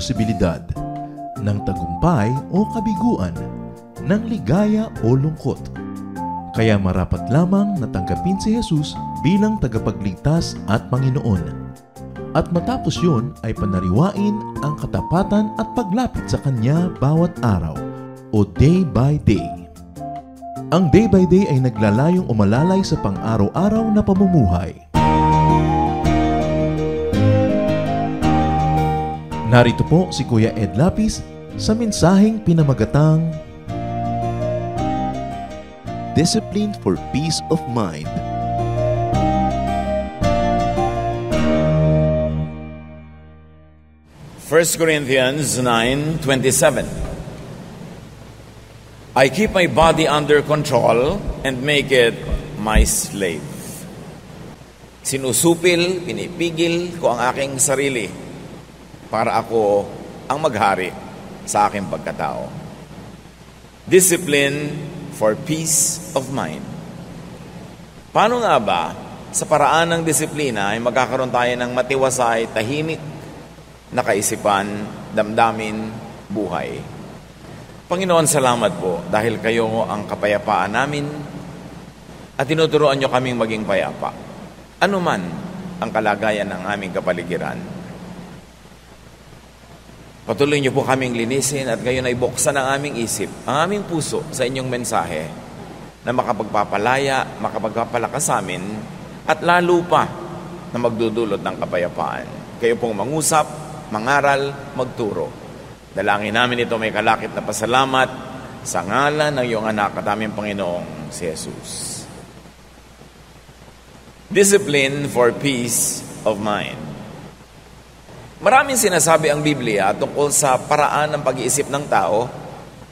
responsibilidad, ng tagumpay o kabiguan, ng ligaya o lungkot. Kaya marapat lamang natanggapin si Jesus bilang tagapagligtas at Panginoon. At matapos yun ay panariwain ang katapatan at paglapit sa Kanya bawat araw o day by day. Ang day by day ay naglalayong umalalay sa pang-araw-araw na pamumuhay. Narito po si Kuya Ed Lapis sa mensaheng pinamagatang Discipline for Peace of Mind. First Corinthians 9:27. I keep my body under control and make it my slave. Sinusupil, pinipigil ko ang aking sarili para ako ang maghari sa aking pagkatao. Discipline for peace of mind. Paano nga ba sa paraan ng disiplina ay magkakaroon tayo ng matiwasay, tahimik na kaisipan, damdamin, buhay? Panginoon, salamat po dahil kayo ang kapayapaan namin at tinuturuan nyo kaming maging payapa. Ano man ang kalagayan ng aming kapaligiran. Patuloy niyo po kaming linisin at ngayon ay buksan ang aming isip, ang aming puso sa inyong mensahe na makapagpapalaya, makapagpapalakas sa amin at lalo pa na magdudulot ng kapayapaan. Kayo pong mangusap, mangaral, magturo. Dalangin namin ito may kalakip na pasalamat sa ngalan ng iyong anak at aming Panginoong si Jesus. Discipline for peace of mind. Maraming sinasabi ang Biblia tungkol sa paraan ng pag-iisip ng tao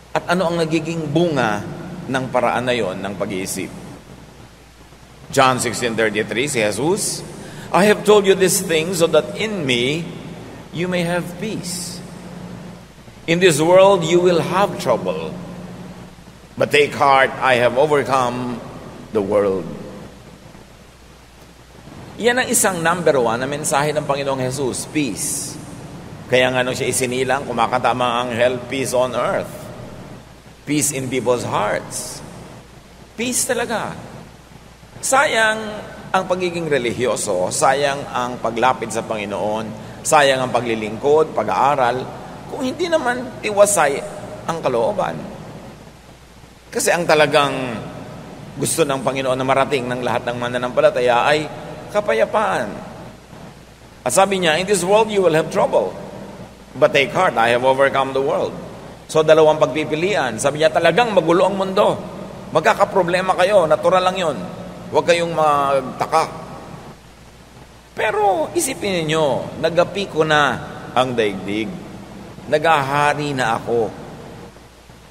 at ano ang nagiging bunga ng paraan na yon ng pag-iisip. John 16:33, si Jesus, I have told you these things so that in me you may have peace. In this world you will have trouble, but take heart, I have overcome the world. Yan ang isang number 1 na mensahe ng Panginoong Jesus, peace. Kaya nga nung siya isinilang, kumakatama ang anghel, peace on earth. Peace in people's hearts. Peace talaga. Sayang ang pagiging religyoso, sayang ang paglapit sa Panginoon, sayang ang paglilingkod, pag-aaral, kung hindi naman tiwasay ang kalooban. Kasi ang talagang gusto ng Panginoon na marating ng lahat ng mananampalataya ay kapayapaan. At sabi niya, in this world you will have trouble. But take heart, I have overcome the world. So dalawang pagpipilian. Sabi niya, talagang magulo ang mundo. Magkakaproblema kayo, natural lang yon. Huwag kayong magtaka. Pero isipin niyo, nagapi ko na ang daigdig. Nagahari na ako.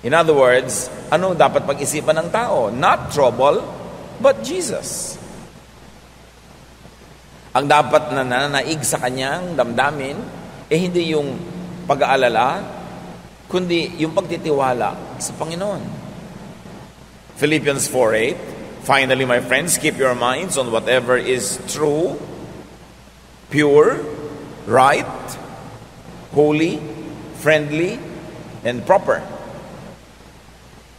In other words, ano dapat pag-isipan ng tao? Not trouble, but Jesus. Ang dapat na nanaig sa kanyang damdamin, hindi yung pag-aalala, kundi yung pagtitiwala sa Panginoon. Philippians 4:8, finally, my friends, keep your minds on whatever is true, pure, right, holy, friendly, and proper.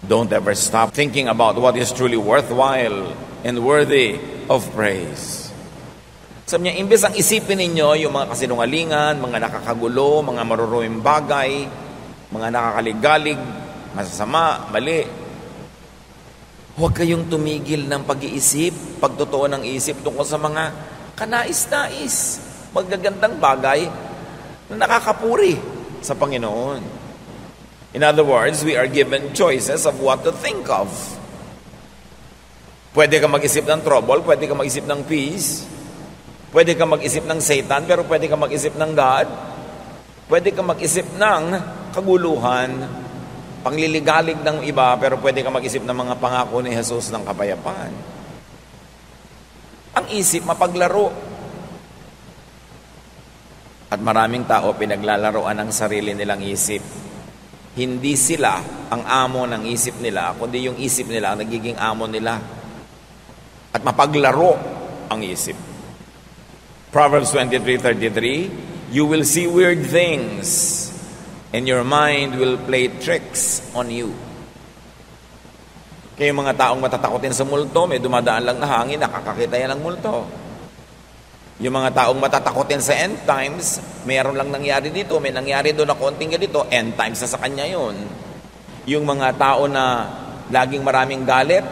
Don't ever stop thinking about what is truly worthwhile and worthy of praise. Sabi niya, imbes ang isipin ninyo yung mga kasinungalingan, mga nakakagulo, mga maruruming bagay, mga nakakaligalig, masasama, mali. Huwag kayong tumigil ng pag-iisip, pagtotoo ng isip tungkol sa mga kanais-nais, magagandang bagay na nakakapuri sa Panginoon. In other words, we are given choices of what to think of. Pwede ka mag-isip ng trouble, pwede ka mag-isip ng peace, pwede ka mag-isip ng Satan, pero pwede ka mag-isip ng God. Pwede ka mag-isip ng kaguluhan, pangliligalig ng iba, pero pwede ka mag-isip ng mga pangako ni Jesus ng kapayapaan. Ang isip, mapaglaro. At maraming tao pinaglalaroan ang sarili nilang isip. Hindi sila ang amo ng isip nila, kundi yung isip nila ang nagiging amo nila. At mapaglaro ang isip. Proverbs 23:33, you will see weird things And your mind will play tricks on you. Kaya yung mga taong matatakotin sa multo, may dumadaan lang na hangin, nakakakita yan ng multo. Yung mga taong matatakotin sa end times, mayroon lang nangyari dito, may nangyari doon na konting ganito, end times na sa kanya yun. Yung mga tao na laging maraming galit,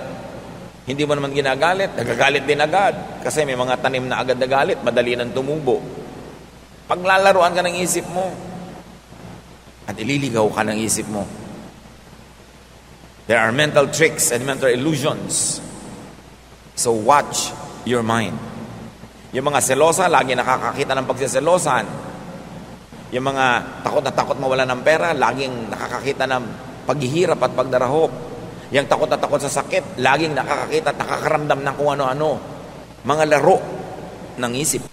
hindi mo naman ginagalit, nagagalit din agad. Kasi may mga tanim na agad na galit, madali nang tumubo. Paglalaruan ka ng isip mo, at ililigaw ka ng isip mo. There are mental tricks and mental illusions. So watch your mind. Yung mga selosa, lagi nakakakita ng pagsiselosan. Yung mga takot na takot mawala ng pera, laging nakakakita ng paghihirap at pagdarahop. Yung takot na takot sa sakit, laging nakakakita at nakakaramdam ng kung ano-ano. Mga laro ng isip.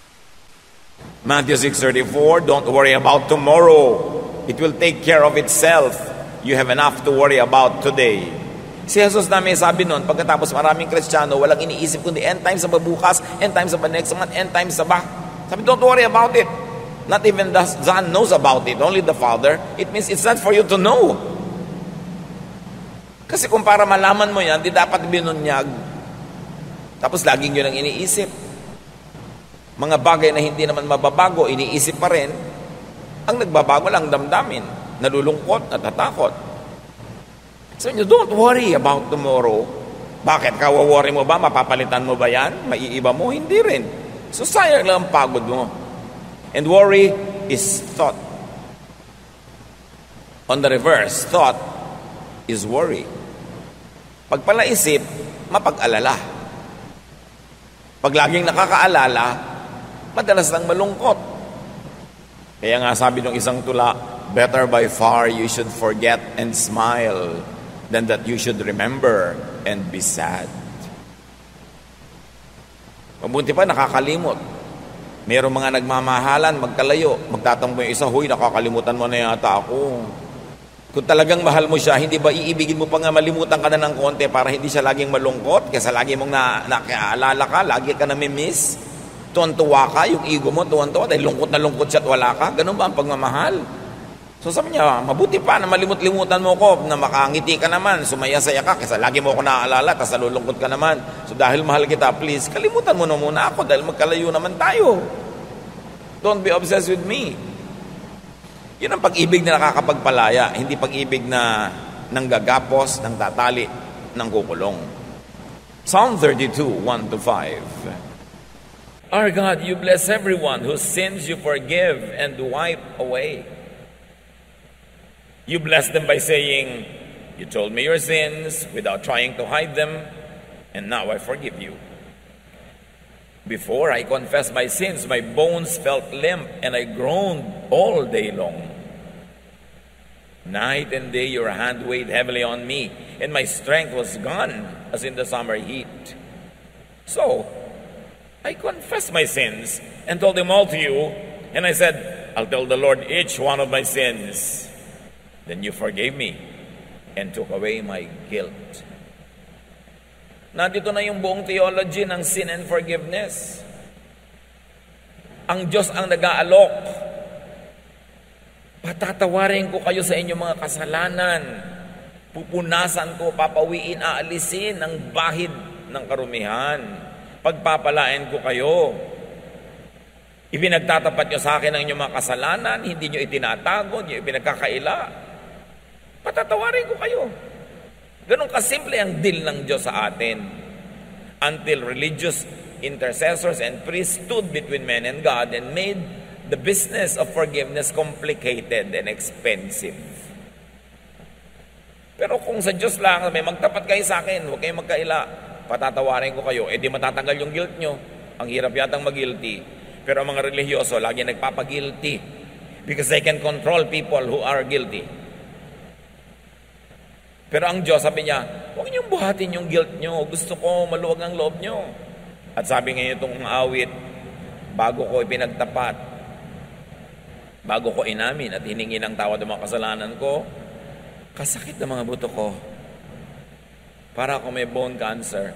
Matthew 6:34, don't worry about tomorrow. It will take care of itself. You have enough to worry about today. Si Jesus na may sabi nun, pagkatapos maraming Kristiyano, walang iniisip kundi end times sa bukas, end times sa next month, end times sa back. Sabi, don't worry about it. Not even the Son knows about it, only the Father. It means it's not for you to know. Kasi kung para malaman mo yan, di dapat binunyag. Tapos laging yun ang iniisip. Mga bagay na hindi naman mababago, iniisip pa rin. Ang nagbabago lang damdamin, nalulungkot at natakot. So you don't worry about tomorrow. Bakit? Kawaworry mo ba? Mapapalitan mo ba yan? Maiiba mo? Hindi rin. So sayang lang ang pagod mo. And worry is thought. On the reverse, thought is worry. Pag palaisip, mapag-alala. Pag laging nakakaalala, madalas lang malungkot. Kaya nga sabi ng isang tula, better by far you should forget and smile than that you should remember and be sad. Mabuti pa nakakalimot. Mayroong mga nagmamahalan, magkalayo, magtatampo yung isa, huy, nakakalimutan mo na yata ako. Kung talagang mahal mo siya, hindi ba iibigin mo pa nga malimutan ka na ng konti para hindi siya laging malungkot? Kasi lagi mong nakaalala ka, lagi ka namimiss. Tuwan-tuwa ka, yung ego mo tuwan-tuwa dahil lungkot na lungkot siya at wala ka. Ganun ba ang pagmamahal? So sabi niya, mabuti pa na malimut-limutan mo ko, na makangiti ka naman, sumaya-saya ka, kasi lagi mo ako naaalala, tapos nalulungkot ka naman. So dahil mahal kita, please, kalimutan mo na muna ako dahil magkalayo naman tayo. Don't be obsessed with me. Yun ang pag-ibig na nakakapagpalaya, hindi pag-ibig na nanggagapos, nang tatali, nang kukulong. Psalm 32, 1-5. Our God, you bless everyone whose sins you forgive and wipe away. You bless them by saying, you told me your sins without trying to hide them, and now I forgive you. Before I confessed my sins, my bones felt limp, and I groaned all day long. Night and day your hand weighed heavily on me, and my strength was gone as in the summer heat. So, I confessed my sins and told them all to you, and I said, I'll tell the Lord each one of my sins. Then you forgave me and took away my guilt. Nandito na yung buong theology ng sin and forgiveness. Ang Diyos ang nag-aalok. Patatawarin ko kayo sa inyong mga kasalanan. Pupunasan ko, papawiin, aalisin ang bahid ng karumihan. Pagpapalain ko kayo. Ipinagtatapat nyo sa akin ang inyong mga kasalanan, hindi nyo itinatago, hindi nyo ipinagkakaila. Patatawarin ko kayo. Ganun kasimple ang deal ng Diyos sa atin. Until religious intercessors and priests stood between men and God and made the business of forgiveness complicated and expensive. Pero kung sa Diyos lang, may magtapat kayo sa akin, huwag kayong magkaila, patatawarin ko kayo, di matatanggal yung guilt nyo. Ang hirap yatang mag-guilty. Pero ang mga religyoso, lagi nagpapag-guilty because they can control people who are guilty. Pero ang Diyos, sabi niya, huwag niyong buhatin yung guilt nyo. Gusto ko maluwag ang loob nyo. At sabi ngayon itong awit, bago ko ipinagtapat, bago ko inamin at hiningi ng tawad ng mga kasalanan ko, kasakit ng mga buto ko. Para ako may bone cancer.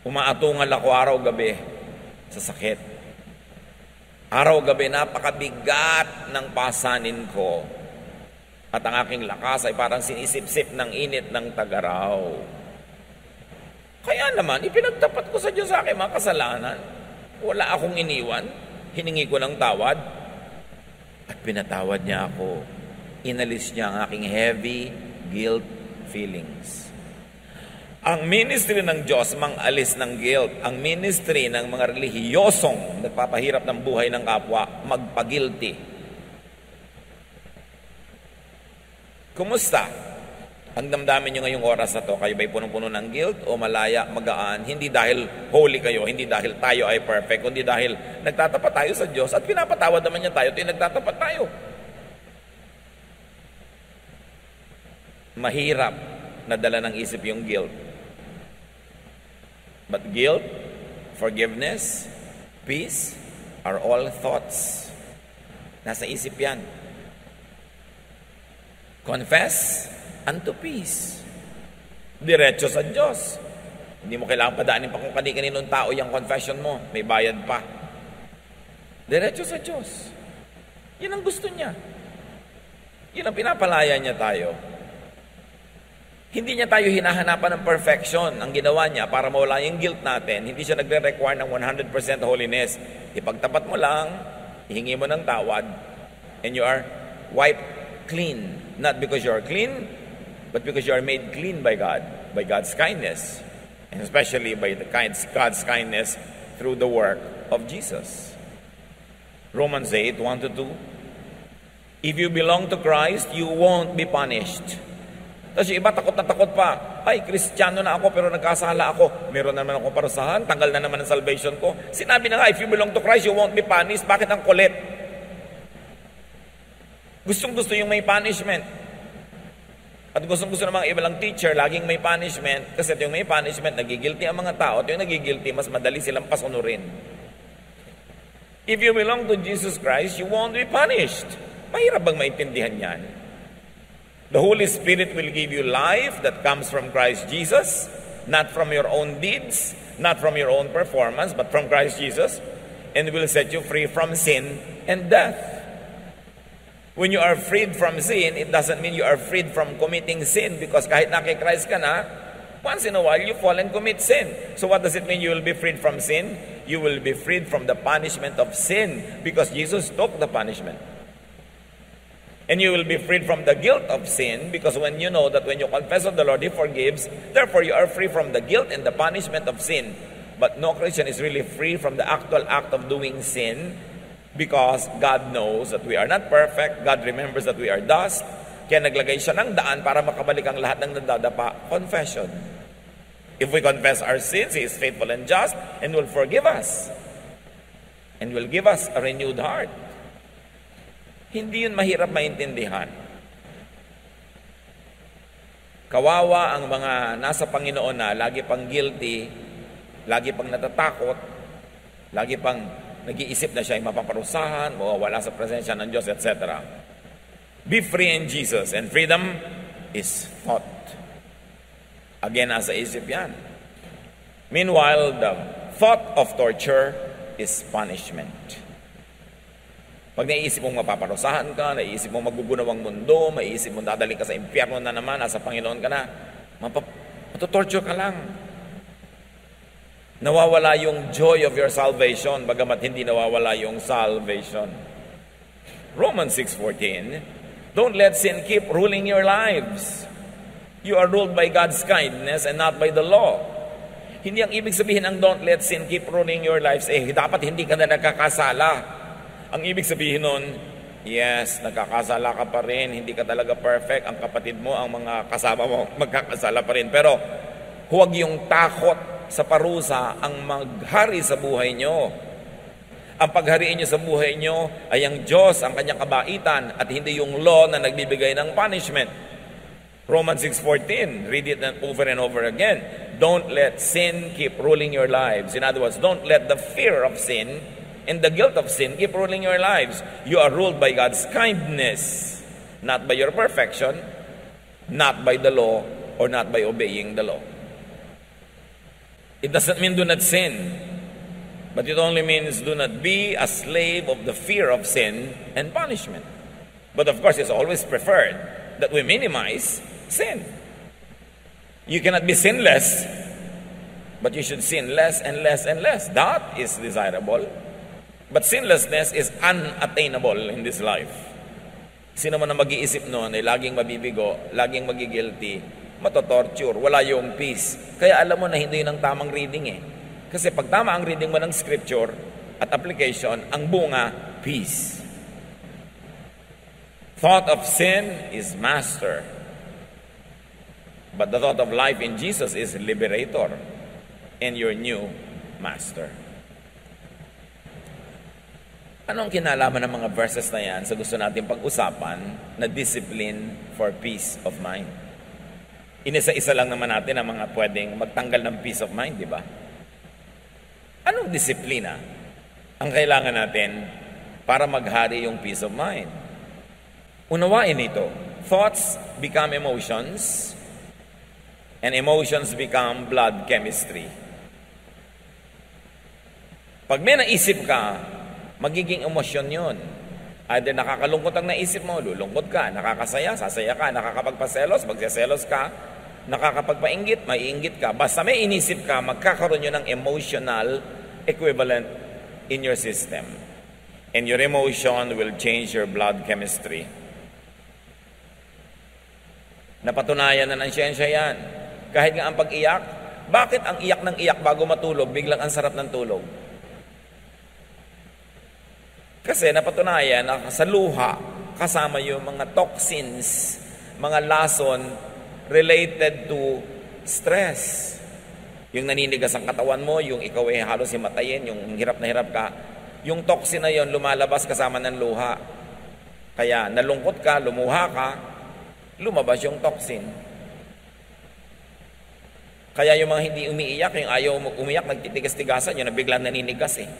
Umaatungal ako araw-gabi sa sakit. Araw-gabi, napakabigat ng pasanin ko. At ang aking lakas ay parang sinisip-sip ng init ng tagaraw. Kaya naman, ipinagtapat ko sa Diyos sa aking mga kasalanan. Wala akong iniwan. Hiningi ko ng tawad. At pinatawad niya ako. Inalis niya ang aking heavy guilt feelings. Ang ministry ng Diyos mang-alis ng guilt. Ang ministry ng mga relihiyosong nagpapahirap ng buhay ng kapwa, magpagilty. Kumusta? Ang damdamin nyo ngayong oras na to, kayo ba'y punong-puno ng guilt o malaya, magaan? Hindi dahil holy kayo, hindi dahil tayo ay perfect, kundi dahil nagtatapat tayo sa Diyos at pinapatawad naman niya tayo, ito yung nagtatapat tayo. Mahirap na dala ng isip yung guilt. But guilt, forgiveness, peace are all thoughts. Nasa isip yan. Confess unto peace. Diretso sa Diyos. Hindi mo kailangan padaanin pa kung kani-kaninong tao yung confession mo. May bayad pa. Diretso sa Diyos. Yan ang gusto niya. Yan ang pinapalaya niya tayo. Hindi niya tayo hinahanapan ng perfection. Ang ginawa niya para mawala yung guilt natin, hindi siya nagre-require ng 100% holiness. Ipagtapat mo lang, ihingi mo ng tawad, and you are wiped clean. Not because you are clean, but because you are made clean by God, by God's kindness, and especially by God's kindness through the work of Jesus. Romans 8, 1-2. If you belong to Christ, you won't be punished. Tapos yung iba takot na takot pa. Ay, Kristiyano na ako pero nagkasala ako. Meron na naman akong parusahan. Tanggal na naman ang salvation ko. Sinabi na nga, if you belong to Christ, you won't be punished. Bakit ang kulit? Gustong-gusto yung may punishment. At gustong-gusto ng mga ibalang teacher, laging may punishment. Kasi yung may punishment, nagigilty ang mga tao. At yung nagigilty, mas madali silang pasunurin. If you belong to Jesus Christ, you won't be punished. Mahirap bang maintindihan yan? The Holy Spirit will give you life that comes from Christ Jesus, not from your own deeds, not from your own performance, but from Christ Jesus, and will set you free from sin and death. When you are freed from sin, it doesn't mean you are freed from committing sin, because kahit na kay Christ ka na, once in a while you fall and commit sin. So what does it mean you will be freed from sin? You will be freed from the punishment of sin, because Jesus took the punishment. And you will be freed from the guilt of sin, because when you know that when you confess of the Lord, He forgives, therefore you are free from the guilt and the punishment of sin. But no Christian is really free from the actual act of doing sin, because God knows that we are not perfect. God remembers that we are dust. Kaya naglagay siya ng daan para makabalik ang lahat ng nadadapa. Confession. If we confess our sins, He is faithful and just and will forgive us and will give us a renewed heart. Hindi yun mahirap maintindihan. Kawawa ang mga nasa Panginoon na lagi pang guilty, lagi pang natatakot, lagi pang nag-iisip na siya ay mapaparusahan, mawawala sa presensya ng Diyos, etc. Be free in Jesus, and freedom is thought. Again, nasa isip yan. Meanwhile, the thought of torture is punishment. Pag naiisip mong mapaparusahan ka, naiisip mong magugunaw ang mundo, maiisip mong dadaling ka sa impyerno na naman, nasa Panginoon ka na, matutorture ka lang. Nawawala yung joy of your salvation, bagamat hindi nawawala yung salvation. Romans 6:14, don't let sin keep ruling your lives. You are ruled by God's kindness and not by the law. Hindi ang ibig sabihin ng don't let sin keep ruling your lives, dapat hindi ka na nagkakasala. Ang ibig sabihin nun, yes, nagkakasala ka pa rin, hindi ka talaga perfect, ang kapatid mo, ang mga kasama mo, magkakasala pa rin. Pero huwag yung takot sa parusa ang maghari sa buhay nyo. Ang paghariin nyo sa buhay nyo ay ang Diyos, ang kanyang kabaitan, at hindi yung law na nagbibigay ng punishment. Romans 6:14, read it over and over again. Don't let sin keep ruling your lives. In other words, don't let the fear of sin and the guilt of sin keep ruling your lives. You are ruled by God's kindness, not by your perfection, not by the law, or not by obeying the law. It doesn't mean do not sin. But it only means do not be a slave of the fear of sin and punishment. But of course, it's always preferred that we minimize sin. You cannot be sinless, but you should sin less and less and less. That is desirable. But sinlessness is unattainable in this life. Sino man na mag-iisip noon ay laging mabibigo, laging magigilty, matotorture, wala yung peace. Kaya alam mo na hindi yun ang tamang reading eh. Kasi pag tama ang reading mo ng scripture at application, ang bunga, peace. Thought of sin is master. But the thought of life in Jesus is liberator and your new master. Anong kinalaman ng mga verses na yan sa gusto natin pag-usapan na discipline for peace of mind? Inisa-isa lang naman natin ang mga pwedeng magtanggal ng peace of mind, di ba? Anong disiplina ang kailangan natin para maghari yung peace of mind? Unawain ito. Thoughts become emotions, and emotions become blood chemistry. Pag may naisip ka, magiging emosyon yun. Either nakakalungkot ang naisip mo, lulungkot ka, nakakasaya, sasaya ka, nakakapagpaselos, magseselos ka, nakakapagpainggit, maiinggit ka. Basta may inisip ka, magkakaroon yun ng emotional equivalent in your system. And your emotion will change your blood chemistry. Napatunayan na ng siyensya yan. Kahit nga ang pag-iyak, bakit ang iyak ng iyak bago matulog, biglang ang sarap ng tulog? Kasi napatunayan na sa luha, kasama yung mga toxins, mga lason related to stress. Yung naninigas ang katawan mo, yung ikaw ay halos himatayin, yung hirap na hirap ka, yung toxin na yon lumalabas kasama ng luha. Kaya nalungkot ka, lumuha ka, lumabas yung toxin. Kaya yung mga hindi umiiyak, yung ayaw umiyak, nagtitigas-tigasan, yun na biglang naninigas eh.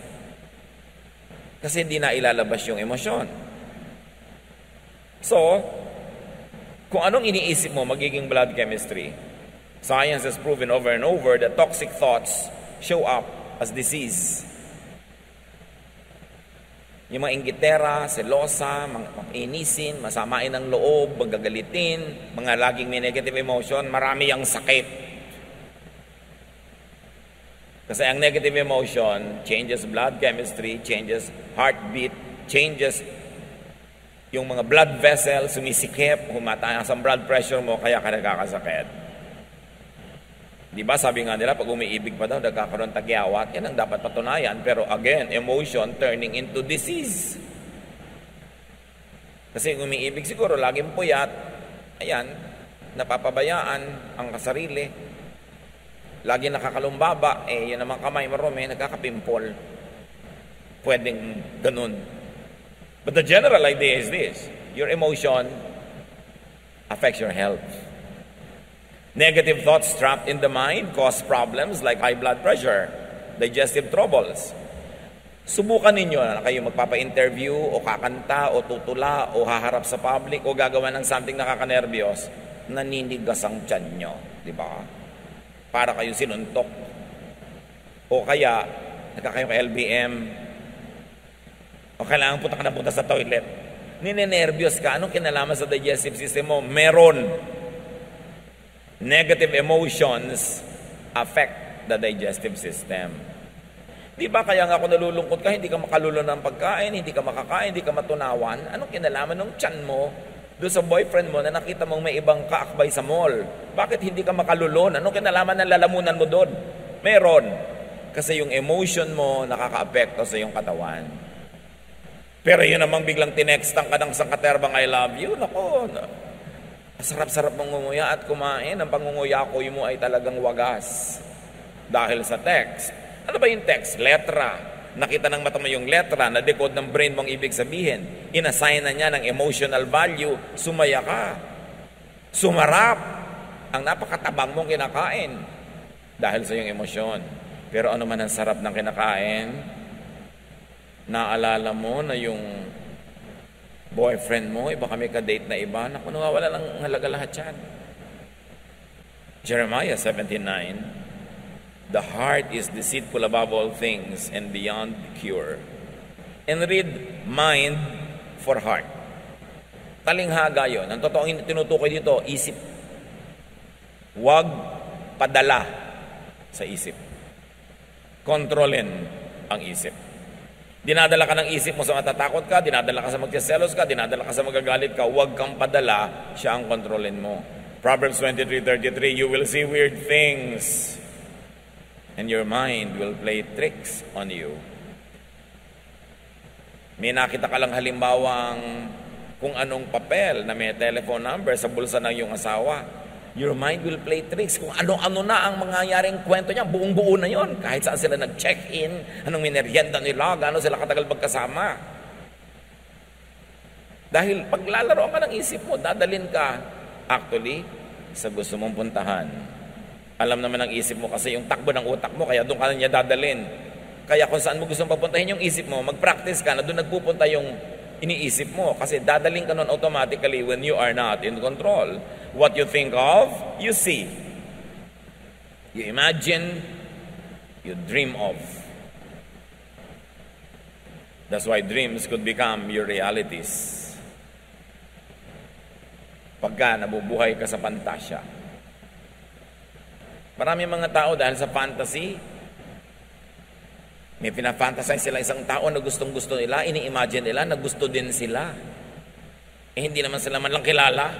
Kasi hindi na ilalabas yung emosyon. So, kung anong iniisip mo, magiging blood chemistry. Science has proven over and over that toxic thoughts show up as disease. Yung mga inggitera, selosa, inisin, masamain ang loob, magagalitin, mga laging may negative emotion, marami ang sakit. Kasi ang negative emotion changes blood chemistry, changes heartbeat, changes yung mga blood vessels, sumisikip, humataas ang blood pressure mo, kaya ka nagkakasakit. Di ba sabi nga nila, pag umiibig pa daw, nagkakaroon tagyawat, yan ang dapat patunayan. Pero again, emotion turning into disease. Kasi umiibig siguro, laging puyat, ayan, napapabayaan ang kasarili. Lagi nakakalumbaba, yun naman kamay marumi, nagkakapimpol. Pwedeng ganun. But the general idea is this: your emotion affects your health. Negative thoughts trapped in the mind cause problems like high blood pressure, digestive troubles. Subukan ninyo na kayo magpapa-interview o kakanta o tutula o haharap sa public o gagawa ng something nakakanerbiyos, naninigas ang tiyan nyo, di ba? Para kayo sinuntok. O kaya, nagkakayo ka LBM, o kailangan punta ka na punta sa toilet. Ninenervyos ka. Anong kinalaman sa digestive system mo? Meron. Negative emotions affect the digestive system. Di ba kaya nga kung nalulungkot ka, hindi ka makalulo ng pagkain, hindi ka makakain, hindi ka matunawan? Anong kinalaman ng tiyan mo doon sa boyfriend mo na nakita mong may ibang kaakbay sa mall? Bakit hindi ka makalulon? Anong kinalaman ng lalamunan mo doon? Meron. Kasi yung emotion mo nakaka-apekto sa iyong katawan. Pero yun namang biglang tinextang ka ng sangkaterbang I love you, nako, sarap-sarap mong nguya at kumain. Ang pangunguyakoy mo ay talagang wagas. Dahil sa text. Ano ba yung text? Letra. Nakita ng mata mo yung letra, na-decode ng brain mong ibig sabihin. Inassign na niya ng emotional value. Sumaya ka. Sumarap. Ang napakatabang mong kinakain. Dahil sa iyong emosyon. Pero ano man ang sarap ng kinakain, naalala mo na yung boyfriend mo, iba kami ka-date na iba, naku, nawawala ng halaga lahat yan. Jeremiah 17:9, The heart is deceitful above all things and beyond cure. And read mind for heart. Talinghaga yun. Ang totoong tinutukoy dito, isip. Huwag padala sa isip. Kontrolin ang isip. Dinadala ka ng isip mo sa matatakot ka, dinadala ka sa magsiselos ka, dinadala ka sa magagalit ka, huwag kang padala, siya ang kontrolin mo. Proverbs 23:33, you will see weird things and your mind will play tricks on you. May nakita ka lang halimbawang kung anong papel na may telephone number sa bulsa ng iyong asawa. Your mind will play tricks. Kung ano-ano na ang mangyayaring kwento niya, buong-buo na yon. Kahit saan sila nag-check-in, anong minerienda nila, gaano sila katagal magkasama. Dahil paglalaro ka ng isip mo, dadalin ka actually sa gusto mong puntahan. Alam naman ng isip mo kasi yung takbo ng utak mo, kaya doon ka na niya dadalin. Kaya kung saan mo gusto papuntahin yung isip mo, mag-practice ka na doon nagpupunta yung iniisip mo. Kasi dadaling ka nun automatically when you are not in control. What you think of, you see. You imagine, you dream of. That's why dreams could become your realities. Pagka nabubuhay ka sa pantasya. Marami mga tao dahil sa fantasy, may pinafantasize sila isang tao na gustong-gusto nila, ini-imagine nila na gusto din sila. Hindi naman sila man lang kilala.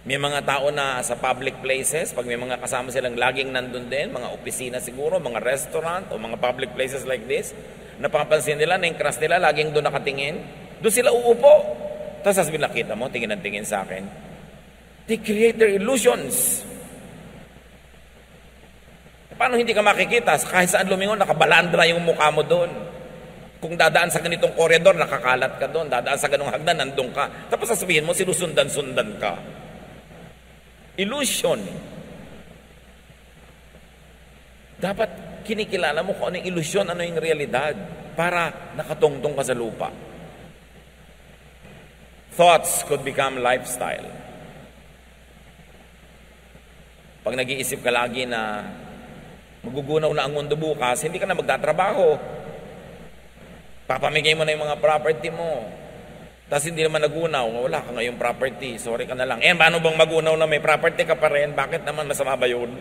May mga tao na sa public places, pag may mga kasama silang laging nandun din, mga opisina siguro, mga restaurant, o mga public places like this, napapansin nila na yung crush nila laging doon nakatingin, doon sila uupo. Tapos sasabihin, nakita mo, tingin ang tingin sa akin. They create their illusions. Paano hindi ka makikita? Kahit saan lumingon, nakabalandra yung mukha mo doon. Kung dadaan sa ganitong koridor, nakakalat ka doon. Dadaan sa ganong hagdan, nandun ka. Tapos sasabihin mo, sinusundan-sundan ka. Illusion. Dapat kinikilala mo kung ano yung illusion, ano yung realidad, para nakatungtong ka sa lupa. Thoughts could become lifestyle. Pag nag-iisip ka lagi na magugunaw na ang mundo bukas, hindi ka na magtatrabaho. Papamigay mo na yung mga property mo. Tapos hindi naman nagunaw, wala ka ngayong property, sorry ka na lang. Paano bang magunaw na may property ka pa rin? Bakit naman masama ba yun?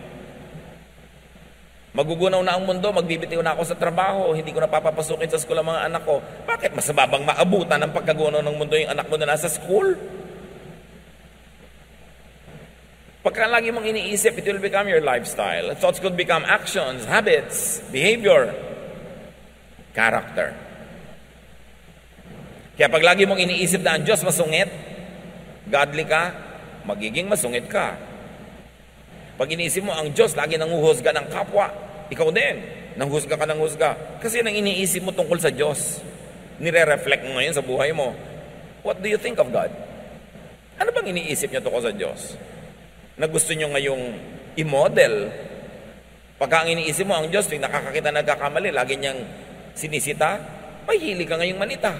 Magugunaw na ang mundo, magbibitiw na ako sa trabaho, hindi ko na papapasukin sa school ang mga anak ko. Bakit masama bang maabutan ng pagkagunaw ng mundo yung anak mo na nasa school? Pagka lagi mong iniisip, it will become your lifestyle. Thoughts could become actions, habits, behavior, character. Kaya pag lagi mong iniisip na ang Diyos masungit, godly ka, magiging masungit ka. Pag iniisip mo ang Diyos, lagi nanguhusga ng kapwa, ikaw din, nanghusga ka ng husga. Kasi nang iniisip mo tungkol sa Diyos, nire-reflect mo ngayon sa buhay mo. What do you think of God? Ano bang iniisip niyo tungkol sa Diyos? Na gusto nyo ngayong i-model. Pagka ang iniisip mo, ang Diyos, tuwing nakakakita nagkakamali, lagi niyang sinisita, mahilig ka ngayong manita.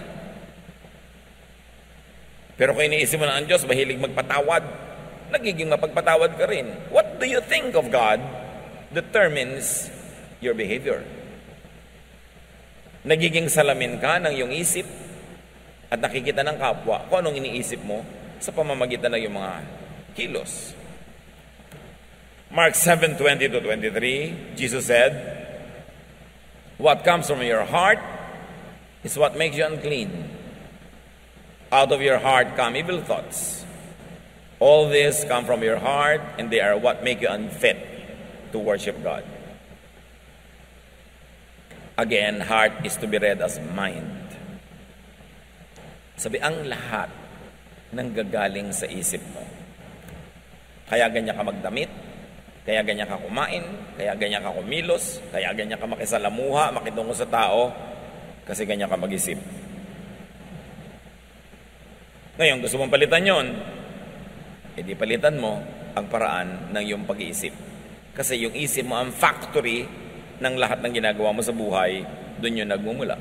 Pero kung iniisip mo na ang Diyos, mahilig magpatawad, nagiging mapagpatawad ka rin. What do you think of God determines your behavior. Nagiging salamin ka ng iyong isip at nakikita ng kapwa kung anong iniisip mo sa pamamagitan ng iyong mga kilos. Mark 7:20-23, Jesus said, "What comes from your heart is what makes you unclean. Out of your heart come evil thoughts. All this come from your heart, and they are what make you unfit to worship God." Again, heart is to be read as mind. Sabi, ang lahat ng gagaling sa isip mo. Kaya ganyan ka magdamit, kaya ganyan ka kumain, kaya ganyan ka kumilos, kaya ganyan ka makisalamuha, makitungo sa tao, kasi ganyan ka mag-isip. Ngayon, gusto mong palitan yon, edi palitan mo ang paraan ng iyong pag-iisip. Kasi yung isip mo ang factory ng lahat ng ginagawa mo sa buhay, doon yun nagmumula.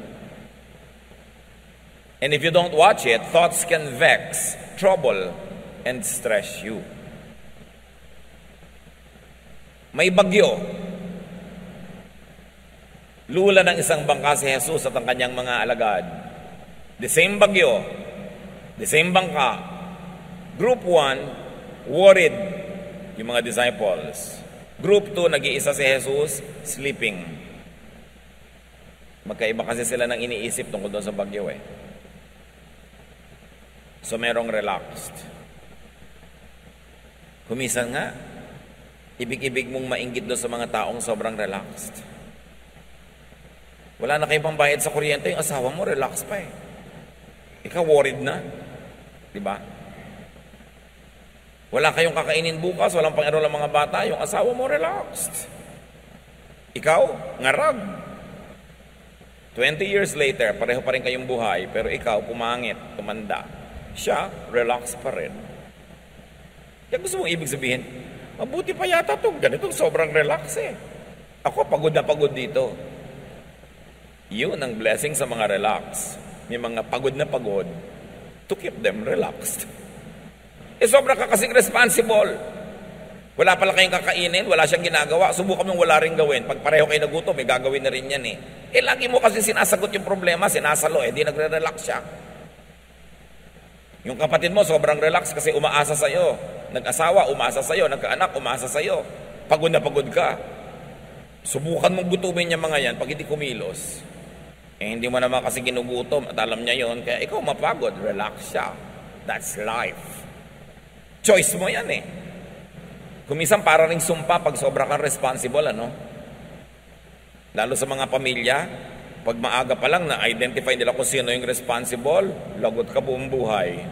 And if you don't watch it, thoughts can vex, trouble, and stress you. May bagyo. Lula ng isang bangka si Jesus at ang kanyang mga alagad. The same bagyo, the same bangka. Group 1, worried yung mga disciples. Group 2, nag-iisa si Jesus, sleeping. Magkaiba kasi sila ng iniisip tungkol doon sa bagyo eh. So merong relaxed. Kumisan nga, ibig-ibig mong mainggit doon sa mga taong sobrang relaxed. Wala na kayong pambayad sa kuryente, yung asawa mo, relax pa eh. Ikaw worried na. Diba? Wala kayong kakainin bukas, walang pang-enroll ang mga bata, yung asawa mo, relaxed. Ikaw, ngarag. 20 years later, pareho pa rin kayong buhay, pero ikaw, pumangit, tumanda. Siya, relax pa rin. Kaya gusto mong ibig sabihin, mabuti pa yata ito, ganitong sobrang relax eh. Ako, pagod na pagod dito. Yun ang blessing sa mga relax. May mga pagod na pagod to keep them relaxed. Sobra ka kasing responsible. Wala pala kayong kakainin, wala siyang ginagawa, subukan mong wala rin gawin. Pag pareho kayo nagutom, may gagawin na rin yan eh. Lagi mo kasi sinasagot yung problema, sinasalo, di nagre-relax siya. Yung kapatid mo, sobrang relax kasi umaasa sa'yo. Nag-asawa, umaasa sa'yo. Nagkaanak, umaasa sa'yo. Pagod na pagod ka. Subukan mong gutumin yung mga yan pag hindi kumilos. Hindi mo naman kasi ginugutom at alam niya yon, kaya ikaw mapagod, relax siya. That's life. Choice mo yan eh. Kumisan para ring sumpa pag sobra kang responsible, ano? Lalo sa mga pamilya, pag maaga pa lang na-identify nila kung sino yung responsible, lagot ka buong buhay.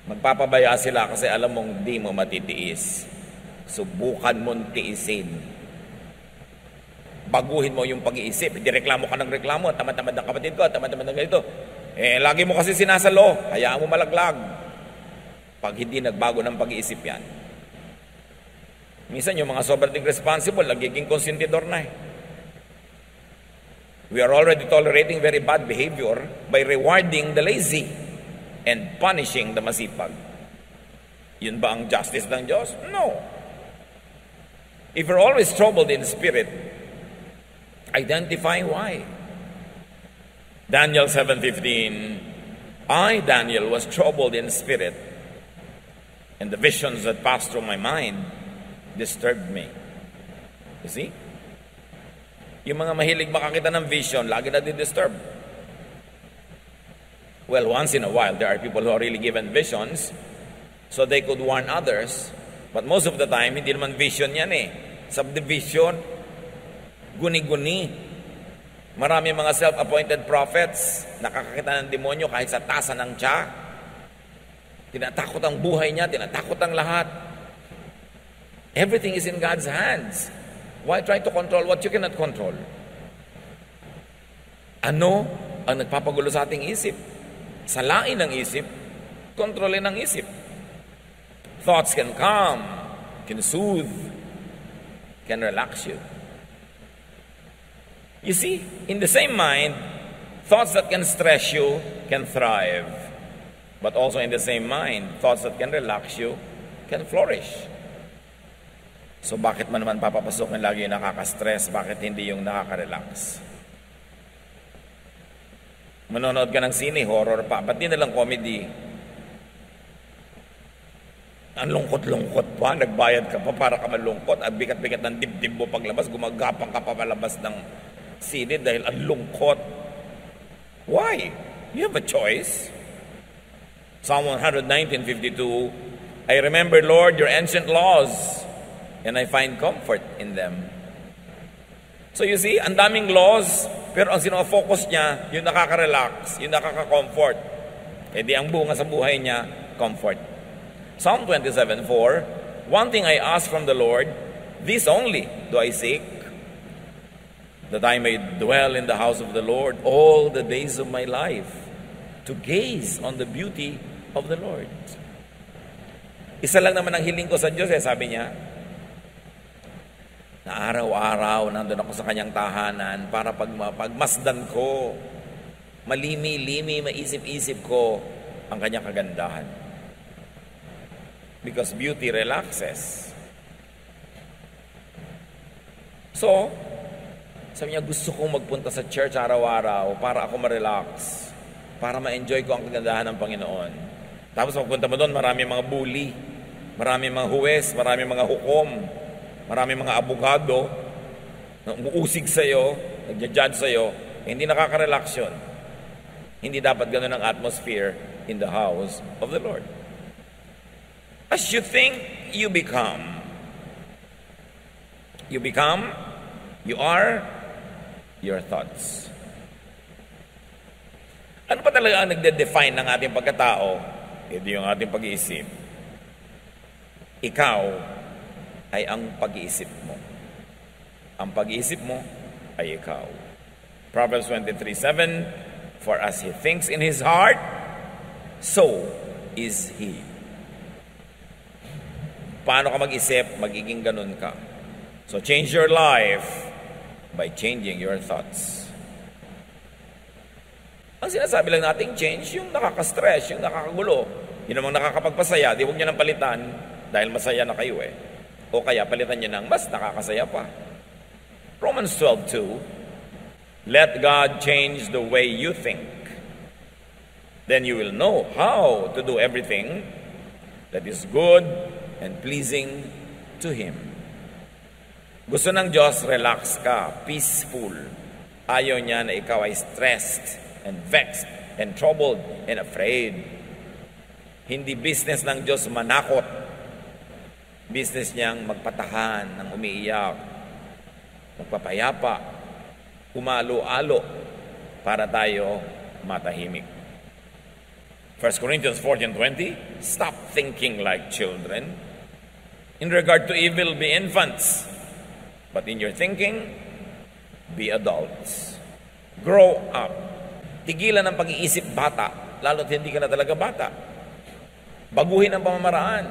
Magpapabaya sila kasi alam mong di mo matitiis. Subukan mong tiisin. Baguhin mo yung pag-iisip. Hindi reklamo ka ng reklamo. Tamad-tamad ng kapatid ko, tamad-tamad ng ganito. Lagi mo kasi sinasalo. Hayaan mo malaglag. Pag hindi nagbago ng pag-iisip yan. Minsan yung mga sobrang responsible, nagiging konsentidor na eh. We are already tolerating very bad behavior by rewarding the lazy and punishing the masipag. Yun ba ang justice ng Diyos? No. If you're always troubled in spirit, identify why. Daniel 7:15, I, Daniel, was troubled in spirit, and the visions that passed through my mind disturbed me. You see? Yung mga mahilig makakita ng vision, lagi na di-disturb. Well, once in a while, there are people who are really given visions so they could warn others. But most of the time, hindi naman vision yan eh. Subdivision, guni-guni. Marami mga self-appointed prophets, nakakakita ng demonyo kahit sa tasa ng tiya. Tinatakot ang buhay niya, tinatakot ang lahat. Everything is in God's hands. Why try to control what you cannot control? Ano ang nagpapagulo sa ating isip? Salain ang isip, kontrolin ang isip. Thoughts can calm, can soothe, can relax you. You see, in the same mind, thoughts that can stress you can thrive. But also in the same mind, thoughts that can relax you can flourish. So bakit man naman papapasukin lagi yung nakaka-stress? Bakit hindi yung nakaka-relax? Manonood ka ng sine, horror pa. Ba't di nalang comedy? Ang lungkot-lungkot pa, nagbayad ka pa para ka malungkot. Ang bigat-bigat ng dibdib mo paglabas, gumagapang ka pa palabas ng sine dahil ang lungkot. Why? You have a choice. Psalm 119:52, I remember, Lord, your ancient laws, and I find comfort in them. So you see, ang daming laws, pero ang sinofocus niya, yung nakaka-relax, yung nakaka-comfort. Di ang bunga sa buhay niya, comfort. Psalm 27:4, one thing I ask from the Lord, this only do I seek, that I may dwell in the house of the Lord all the days of my life, to gaze on the beauty of the Lord. Isa lang naman ang hiling ko sa Diyos, sabi niya, na araw-araw nandun ako sa kanyang tahanan para pagmasdan ko, malimi-limi, maisip-isip ko ang kanyang kagandahan. Because beauty relaxes. So, sabi niya, gusto kong magpunta sa church araw-araw para ako ma-relax, para ma-enjoy ko ang kagandahan ng Panginoon. Tapos magpunta mo doon, marami mga bully, marami mga huwes, marami mga hukom, marami mga abogado, na umuusig sa'yo, nagja-judge sa'yo, hindi nakaka-relax yun. Hindi dapat ganun ang atmosphere in the house of the Lord. As you think, you become. You become, you are your thoughts. Ano pa talaga ang nagde-define ng ating pagkatao? Ito yung ating pag-iisip. Ikaw ay ang pag-iisip mo. Ang pag-iisip mo ay ikaw. Proverbs 23:7, for as he thinks in his heart, so is he. Paano ka mag-isip, magiging ganun ka. So change your life by changing your thoughts. Ang sinasabi lang nating change, yung nakaka-stress, yung nakakagulo. Yun namang nakakapagpasaya, di huwag nyo nang palitan dahil masaya na kayo eh. O kaya palitan nyo ng mas nakakasaya pa. Romans 12:2, let God change the way you think. Then you will know how to do everything that is good and pleasing to Him. Gusto ng Diyos, relax ka, peaceful. Ayaw niya na ikaw ay stressed and vexed and troubled and afraid. Hindi business ng Diyos manakot. Business niyang magpatahan ng umiiyak, magpapayapa, umalo-alo para tayo matahimik. 1 Corinthians 14:20, stop thinking like children. In regard to evil, be infants. But in your thinking, be adults. Grow up. Tigilan ang pag-iisip bata, lalo't hindi ka na talaga bata. Baguhin ang pamamaraan.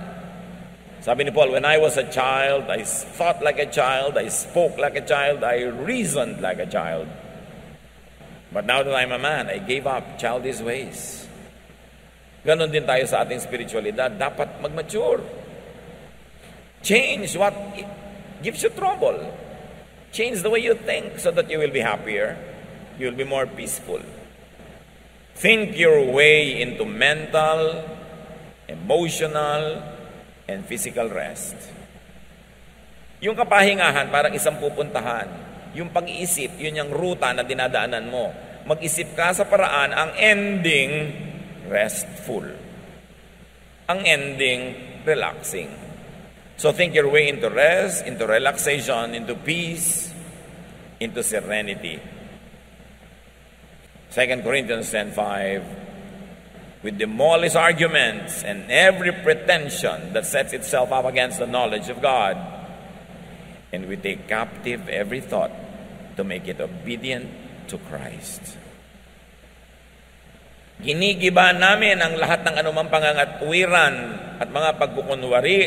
Sabi ni Paul, when I was a child, I thought like a child, I spoke like a child, I reasoned like a child. But now that I'm a man, I gave up childish ways. Ganon din tayo sa ating spiritualidad. Dapat mag-mature. Change what gives you trouble. Change the way you think so that you will be happier. You will be more peaceful. Think your way into mental, emotional, and physical rest. Yung kapahingahan, parang isang pupuntahan. Yung pag-iisip, yun yung ruta na dinadaanan mo. Mag-isip ka sa paraan, ang ending, restful. Ang ending, relaxing. So think your way into rest, into relaxation, into peace, into serenity. 2 Corinthians 10:5, we demolish arguments and every pretension that sets itself up against the knowledge of God, and we take captive every thought to make it obedient to Christ. Ginigiba namin ang lahat ng anumang pangangatwiran at mga pagkukunwari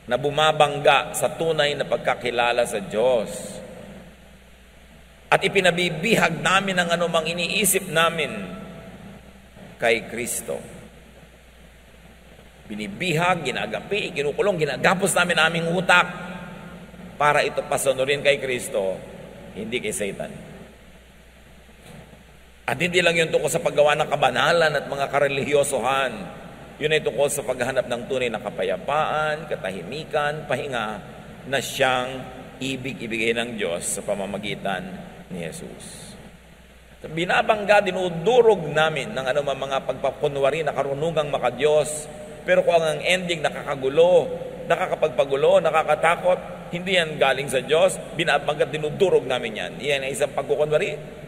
na bumabangga sa tunay na pagkakilala sa Diyos. At ipinabibihag namin ang anumang iniisip namin kay Kristo. Binibihag, ginagapi, kinukulong, ginagapos namin aming utak para ito pasunurin kay Kristo, hindi kay Satan. At hindi lang yun tungkol sa paggawa ng kabanalan at mga karelihiyosohan. Yun ay tungkol sa paghahanap ng tunay na kapayapaan, katahimikan, pahinga na siyang ibig-ibigay ng Diyos sa pamamagitan ni Jesus. Binabangga, dinudurog namin ng anumang mga pagpapunwari na karunungang makadiyos. Pero kung ang ending nakakagulo, nakakapagpagulo, nakakatakot, hindi yan galing sa Diyos, binabangga, dinudurog namin yan. Iyan ay isang pagkukunwari.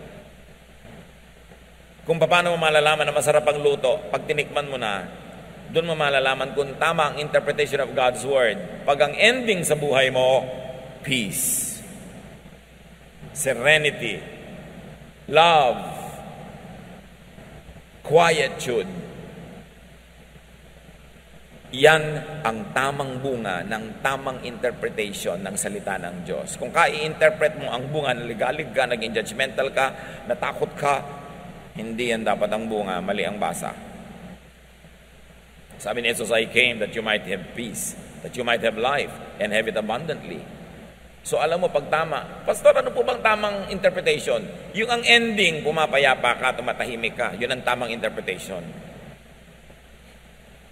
Kung paano mo malalaman na masarap ang luto, pag tinikman mo na, doon mo malalaman kung tama ang interpretation of God's Word. Pag ang ending sa buhay mo, peace, serenity, love, quietude. Yan ang tamang bunga ng tamang interpretation ng salita ng Diyos. Kung i-interpret mo ang bunga na ligalig ka, naging judgmental ka, natakot ka, hindi yan dapat ang bunga, mali ang basa. Sabi ni Jesus, I came that you might have peace, that you might have life, and have it abundantly. So alam mo, pag tama, Pastor, ano po bang tamang interpretation? Yung ang ending, pumapayapa ka, tumatahimik ka. Yun ang tamang interpretation.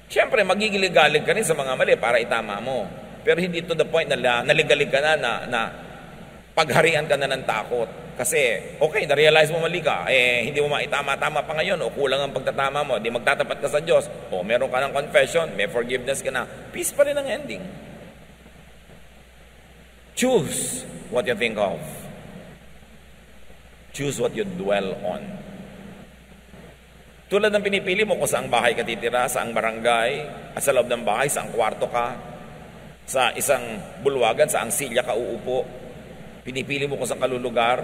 Siyempre, magigilig-galig ka rin sa mga mali para itama mo. Pero hindi to the point na naligalig ka na pagharian ka na ng takot. Kasi, okay, na-realize mo mali ka, hindi mo maitama-tama pa ngayon, o kulang ang pagtatama mo, di magtatapat ka sa Diyos, o meron ka ng confession, may forgiveness ka na, peace pa rin ang ending. Choose what you think of. Choose what you dwell on. Tulad ng pinipili mo kung saang bahay ka titira, saang barangay, at sa loob ng bahay, saang kwarto ka, sa isang bulwagan, saang silya ka uupo, pinipili mo kung saan kalulugar,